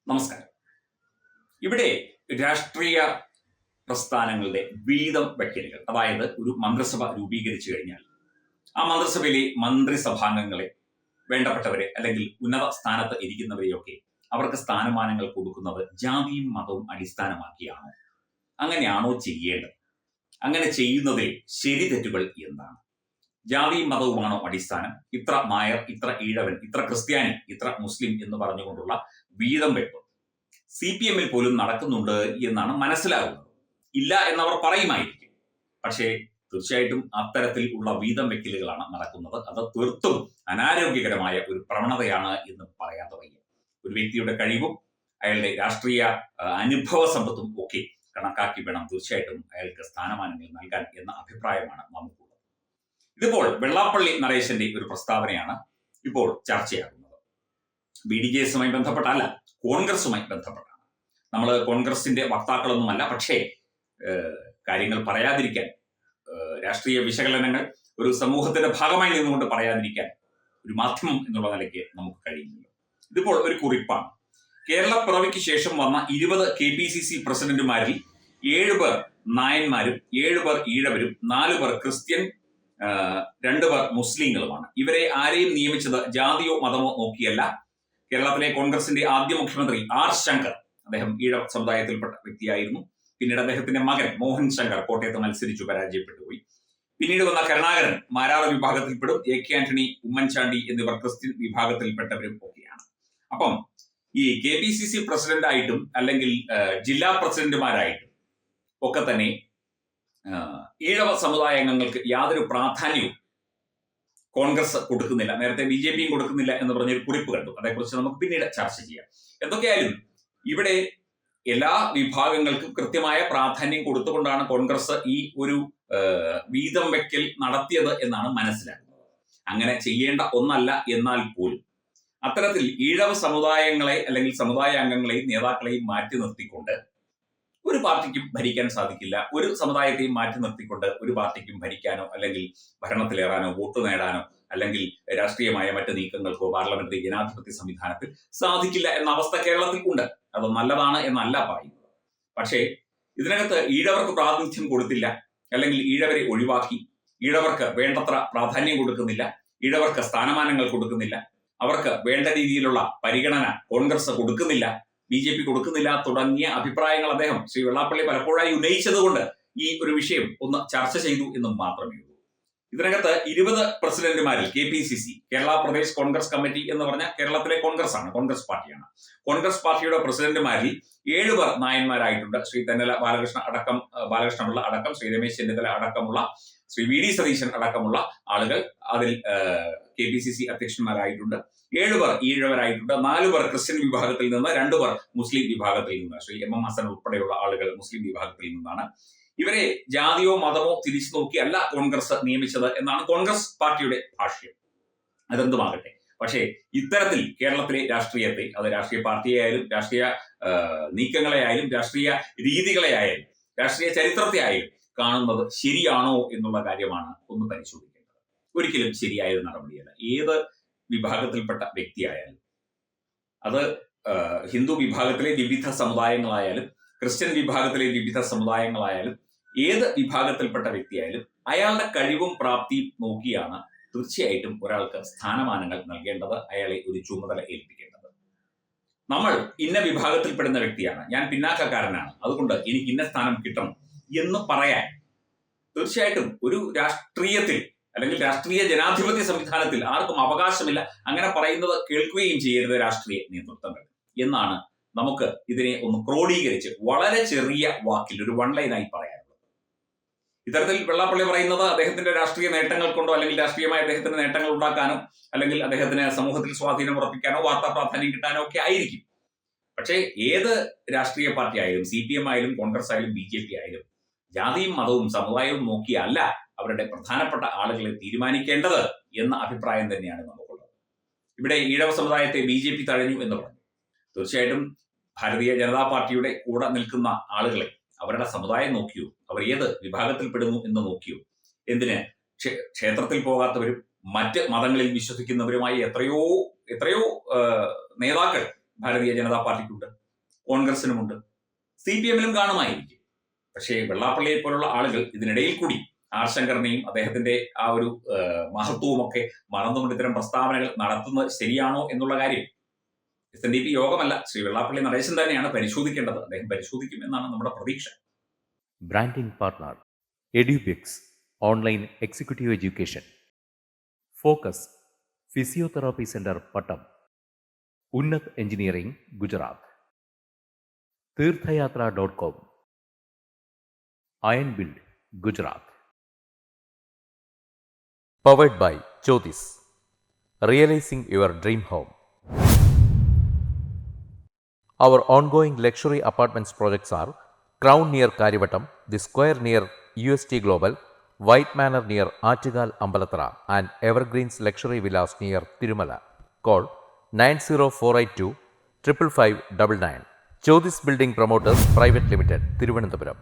നമസ്കാരം. ഇവിടെ രാഷ്ട്രീയ പ്രസ്ഥാനങ്ങളുടെ വീതം വെക്കലുകൾ, അതായത് ഒരു മന്ത്രിസഭ രൂപീകരിച്ചു കഴിഞ്ഞാൽ ആ മന്ത്രിസഭയിലെ മന്ത്രിസഭാംഗങ്ങളെ, വേണ്ടപ്പെട്ടവരെ അല്ലെങ്കിൽ ഉന്നത സ്ഥാനത്ത് ഇരിക്കുന്നവരെയൊക്കെ അവർക്ക് സ്ഥാനമാനങ്ങൾ കൊടുക്കുന്നത് ജാതിയും മതവും അടിസ്ഥാനമാക്കിയാണോ? അങ്ങനെയാണോ ചെയ്യേണ്ടത്? അങ്ങനെ ചെയ്യുന്നതിൽ ശരി തെറ്റുകൾ എന്താണ്? ജാതിയും മതവുമാണോ അടിസ്ഥാനം? ഇത്ര നായർ, ഇത്ര ഈഴവൻ, ഇത്ര ക്രിസ്ത്യാനി, ഇത്ര മുസ്ലിം എന്ന് പറഞ്ഞുകൊണ്ടുള്ള വീതം വെപ്പ് CPM-ൽ പോലും നടക്കുന്നുണ്ട് എന്നാണ് മനസ്സിലാകുന്നത്. ഇല്ല എന്നവർ പറയുമായിരിക്കും, പക്ഷേ തീർച്ചയായിട്ടും അത്തരത്തിൽ ഉള്ള വീതം വെക്കലുകളാണ് നടക്കുന്നത്. അത് തീർത്തും അനാരോഗ്യകരമായ ഒരു പ്രവണതയാണ് എന്ന് പറയാതെ വയ്യ. ഒരു വ്യക്തിയുടെ കഴിവും അയാളുടെ രാഷ്ട്രീയ അനുഭവ സമ്പത്തും ഒക്കെ കണക്കാക്കി വേണം തീർച്ചയായിട്ടും അയാൾക്ക് സ്ഥാനമാനങ്ങൾ നൽകാൻ എന്ന അഭിപ്രായമാണ് നമുക്കുള്ളത്. ഇതിപ്പോൾ വെള്ളാപ്പള്ളി നടേശന്റെ ഒരു പ്രസ്താവനയാണ് ഇപ്പോൾ ചർച്ചയാകുന്നത്. BDJS-മായി ബന്ധപ്പെട്ടല്ല, കോൺഗ്രസുമായി ബന്ധപ്പെട്ടാണ്. നമ്മൾ കോൺഗ്രസിന്റെ വക്താക്കളൊന്നുമല്ല, പക്ഷേ കാര്യങ്ങൾ പറയാതിരിക്കാൻ, രാഷ്ട്രീയ വിശകലനങ്ങൾ ഒരു സമൂഹത്തിന്റെ ഭാഗമായി നിന്നുകൊണ്ട് പറയാതിരിക്കാൻ ഒരു മാധ്യമം എന്നുള്ള നിലയ്ക്ക് നമുക്ക് കഴിയുന്നില്ല. ഇതിപ്പോൾ ഒരു കുറിപ്പാണ്. കേരള പിറവിക്ക് ശേഷം വന്ന 20 KPCC പ്രസിഡന്റുമാരിൽ 7 പേർ നായന്മാരും 7 പേർ ഈഴവരും 4 പേർ ക്രിസ്ത്യൻ 2 പേർ മുസ്ലിങ്ങളുമാണ്. ഇവരെ ആരെയും നിയമിച്ചത് ജാതിയോ മതമോ നോക്കിയല്ല. കേരളത്തിലെ കോൺഗ്രസിന്റെ ആദ്യ മുഖ്യമന്ത്രി R. ശങ്കർ, അദ്ദേഹം ഈഴവ സമുദായത്തിൽപ്പെട്ട വ്യക്തിയായിരുന്നു. പിന്നീട് അദ്ദേഹത്തിന്റെ മകൻ മോഹൻ ശങ്കർ കോട്ടയത്ത് മത്സരിച്ചു, പരാജയപ്പെട്ടുപോയി. പിന്നീട് വന്ന കരുണാകരൻ മാരാർ വിഭാഗത്തിൽപ്പെടും. AK ആന്റണി, ഉമ്മൻചാണ്ടി എന്നിവർ ക്രിസ്ത്യൻ വിഭാഗത്തിൽപ്പെട്ടവരും ഒക്കെയാണ്. അപ്പം ഈ KPCC പ്രസിഡന്റായിട്ടും അല്ലെങ്കിൽ ജില്ലാ പ്രസിഡന്റുമാരായിട്ടും ഒക്കെ തന്നെ ഈഴവ സമുദായ അംഗങ്ങൾക്ക് യാതൊരു പ്രാധാന്യവും കോൺഗ്രസ് കൊടുക്കുന്നില്ല. നേരത്തെ BJP-യും കൊടുക്കുന്നില്ല എന്ന് പറഞ്ഞൊരു കുറിപ്പ് കണ്ടു. അതേക്കുറിച്ച് നമുക്ക് പിന്നീട് ചർച്ച ചെയ്യാം. എന്തൊക്കെയായാലും ഇവിടെ എല്ലാ വിഭാഗങ്ങൾക്കും കൃത്യമായ പ്രാധാന്യം കൊടുത്തുകൊണ്ടാണ് കോൺഗ്രസ് ഈ ഒരു വീതം വെക്കൽ നടത്തിയത് എന്നാണ് മനസ്സിലാക്കുന്നത്. അങ്ങനെ ചെയ്യേണ്ട ഒന്നല്ല. എന്നാൽ പോലും അത്തരത്തിൽ ഈഴവ സമുദായങ്ങളെ അല്ലെങ്കിൽ സമുദായ അംഗങ്ങളെയും നേതാക്കളെയും മാറ്റി നിർത്തിക്കൊണ്ട് ഒരു പാർട്ടിക്കും ഭരിക്കാൻ സാധിക്കില്ല. ഒരു സമുദായത്തെയും മാറ്റി നിർത്തിക്കൊണ്ട് ഒരു പാർട്ടിക്കും ഭരിക്കാനോ അല്ലെങ്കിൽ ഭരണത്തിലേറാനോ വോട്ട് നേടാനോ അല്ലെങ്കിൽ രാഷ്ട്രീയമായ മറ്റ് നീക്കങ്ങൾക്കോ പാർലമെന്ററി ജനാധിപത്യ സംവിധാനത്തിൽ സാധിക്കില്ല എന്ന അവസ്ഥ കേരളത്തിൽ ഉണ്ട്. അത് നല്ലതാണ് എന്നല്ല പറയുന്നത്. പക്ഷേ ഇതിനകത്ത് ഈഴവർക്ക് പ്രാതിനിധ്യം കൊടുത്തില്ല, അല്ലെങ്കിൽ ഈഴവരെ ഒഴിവാക്കി, ഈഴവർക്ക് വേണ്ടത്ര പ്രാധാന്യം കൊടുക്കുന്നില്ല, ഈഴവർക്ക് സ്ഥാനമാനങ്ങൾ കൊടുക്കുന്നില്ല, അവർക്ക് വേണ്ട രീതിയിലുള്ള പരിഗണന കോൺഗ്രസ് കൊടുക്കുന്നില്ല, BJP കൊടുക്കുന്നില്ല തുടങ്ങിയ അഭിപ്രായങ്ങൾ അദ്ദേഹം ശ്രീ വെള്ളാപ്പള്ളി പലപ്പോഴായി ഉന്നയിച്ചതുകൊണ്ട് ഈ ഒരു വിഷയം ഒന്ന് ചർച്ച ചെയ്തു എന്നും മാത്രമേ ഉള്ളൂ. ഇതിനകത്ത് 20 പ്രസിഡന്റുമാരിൽ KPCC, കേരള പ്രദേശ് കോൺഗ്രസ് കമ്മിറ്റി എന്ന് പറഞ്ഞ കേരളത്തിലെ കോൺഗ്രസ് ആണ്, കോൺഗ്രസ് പാർട്ടിയാണ്. കോൺഗ്രസ് പാർട്ടിയുടെ പ്രസിഡന്റുമാരിൽ 7 പേർ നായന്മാരായിട്ടുണ്ട്. ശ്രീ തെന്നല ബാലകൃഷ്ണപിള്ള അടക്കം, ശ്രീ രമേശ് ചെന്നിത്തല അടക്കമുള്ള, ശ്രീ VD സതീശൻ അടക്കമുള്ള ആളുകൾ അതിൽ KPCC അധ്യക്ഷന്മാരായിട്ടുണ്ട്. 7 പേർ ഈഴവരായിട്ടുണ്ട്. 4 പേർ ക്രിസ്ത്യൻ വിഭാഗത്തിൽ നിന്ന്, 2 പേർ മുസ്ലിം വിഭാഗത്തിൽ നിന്ന്. ശ്രീ MM ഹസൻ ഉൾപ്പെടെയുള്ള ആളുകൾ മുസ്ലിം വിഭാഗത്തിൽ നിന്നാണ്. ഇവരെ ജാതിയോ മതമോ തിരിച്ചു നോക്കിയല്ല കോൺഗ്രസ് നിയമിച്ചത് എന്നാണ് കോൺഗ്രസ് പാർട്ടിയുടെ ഭാഷ്യം. അതെന്തുമാകട്ടെ, പക്ഷേ ഇത്തരത്തിൽ കേരളത്തിലെ രാഷ്ട്രീയത്തെ, അത് രാഷ്ട്രീയ പാർട്ടിയായാലും രാഷ്ട്രീയ നീക്കങ്ങളെയായാലും രാഷ്ട്രീയ രീതികളെയായാലും രാഷ്ട്രീയ ചരിത്രത്തെ ആയാലും കാണുന്നത് ശരിയാണോ എന്നുള്ള കാര്യമാണ് ഒന്ന് പരിശോധിക്കേണ്ടത്. ഒരിക്കലും ശരിയായ നടപടിയല്ല. ഏത് വിഭാഗത്തിൽപ്പെട്ട വ്യക്തിയായാലും, അത് ഹിന്ദു വിഭാഗത്തിലെ വിവിധ സമുദായങ്ങളായാലും ക്രിസ്ത്യൻ വിഭാഗത്തിലെ വിവിധ സമുദായങ്ങളായാലും ഏത് വിഭാഗത്തിൽപ്പെട്ട വ്യക്തിയായാലും അയാളുടെ കഴിവും പ്രാപ്തിയും നോക്കിയാണ് തീർച്ചയായിട്ടും ഒരാൾക്ക് സ്ഥാനമാനങ്ങൾ നൽകേണ്ടത്, അയാളെ ഒരു ചുമതല ഏൽപ്പിക്കേണ്ടത്. നമ്മൾ ഇന്ന വിഭാഗത്തിൽപ്പെടുന്ന വ്യക്തിയാണ്, ഞാൻ പിന്നാക്കക്കാരനാണ്, അതുകൊണ്ട് എനിക്ക് ഇന്ന സ്ഥാനം കിട്ടണം എന്ന് പറയാൻ തീർച്ചയായിട്ടും ഒരു രാഷ്ട്രീയത്തിൽ അല്ലെങ്കിൽ രാഷ്ട്രീയ ജനാധിപത്യ സംവിധാനത്തിൽ ആർക്കും അവകാശമില്ല. അങ്ങനെ പറയുന്നത് കേൾക്കുകയും ചെയ്യരുത് രാഷ്ട്രീയ നേതൃത്വങ്ങൾ എന്നാണ് നമുക്ക് ഇതിനെ ഒന്ന് ക്രോഡീകരിച്ച് വളരെ ചെറിയ വാക്കിൽ ഒരു 1 ലൈനായി പറയാനുള്ളത്. ഇത്തരത്തിൽ വെള്ളാപ്പള്ളി പറയുന്നത് അദ്ദേഹത്തിന്റെ രാഷ്ട്രീയ നേട്ടങ്ങൾ കൊണ്ടോ അല്ലെങ്കിൽ രാഷ്ട്രീയമായ അദ്ദേഹത്തിന് നേട്ടങ്ങൾ ഉണ്ടാക്കാനോ അല്ലെങ്കിൽ അദ്ദേഹത്തിന് സമൂഹത്തിൽ സ്വാധീനം ഉറപ്പിക്കാനോ വാർത്താ പ്രാധാന്യം കിട്ടാനോ ഒക്കെ ആയിരിക്കും. പക്ഷേ ഏത് രാഷ്ട്രീയ പാർട്ടി ആയാലും, CPM ആയാലും കോൺഗ്രസ് ആയാലും BJP ആയാലും ജാതിയും മതവും സമുദായവും നോക്കിയല്ല അവരുടെ പ്രധാനപ്പെട്ട ആളുകളെ തീരുമാനിക്കേണ്ടത് എന്ന അഭിപ്രായം തന്നെയാണ് നമുക്കുള്ളത്. ഇവിടെ ഈഴവ സമുദായത്തെ BJP തഴഞ്ഞു എന്ന് പറഞ്ഞു. തീർച്ചയായിട്ടും ഭാരതീയ ജനതാ പാർട്ടിയുടെ കൂടെ നിൽക്കുന്ന ആളുകളെ അവരുടെ സമുദായം നോക്കിയോ, അവർ ഏത് വിഭാഗത്തിൽപ്പെടുന്നു എന്ന് നോക്കിയോ? എന്തിന് ക്ഷേത്രത്തിൽ പോകാത്തവരും മറ്റ് മതങ്ങളിൽ വിശ്വസിക്കുന്നവരുമായി എത്രയോ നേതാക്കൾ ഭാരതീയ ജനതാ പാർട്ടിക്കുണ്ട്, കോൺഗ്രസിനുമുണ്ട്, CPM-ലും കാണുമായിരിക്കും. പക്ഷേ വെള്ളാപ്പള്ളിയെ പോലുള്ള ആളുകൾ ഇതിനിടയിൽ കൂടി ആർ ശങ്കറിനെയും അദ്ദേഹത്തിന്റെ ആ ഒരു മഹത്വവും ഒക്കെ മറന്നുകൊണ്ട് ഇത്തരം പ്രസ്താവനകൾ നടത്തുന്നത് ശരിയാണോ എന്നുള്ള കാര്യം SNDP യോഗമല്ല, ശ്രീ വെള്ളാപ്പള്ളി നടേശൻ തന്നെയാണ് പരിശോധിക്കേണ്ടത്. അദ്ദേഹം പരിശോധിക്കും എന്നാണ് നമ്മുടെ പ്രതീക്ഷ. ബ്രാൻഡിംഗ് പാർട്ണർ എഡ്യൂബിക്സ് online executive education, focus physiotherapy centre Pattom, Unnath engineering Gujarat, തീർത്ഥയാത്ര.com, iron build Gujarat. Powered by Jyothis, realising your dream home. Our ongoing luxury apartments projects are Crown near Karivattam, The Square near UST Global, White Manor near Achigal Ambalatra, and Evergreens Luxury Villas near Tirumala. Call 90482 55599. Jyotis Building Promoters Private Limited, Thiruvananthapuram.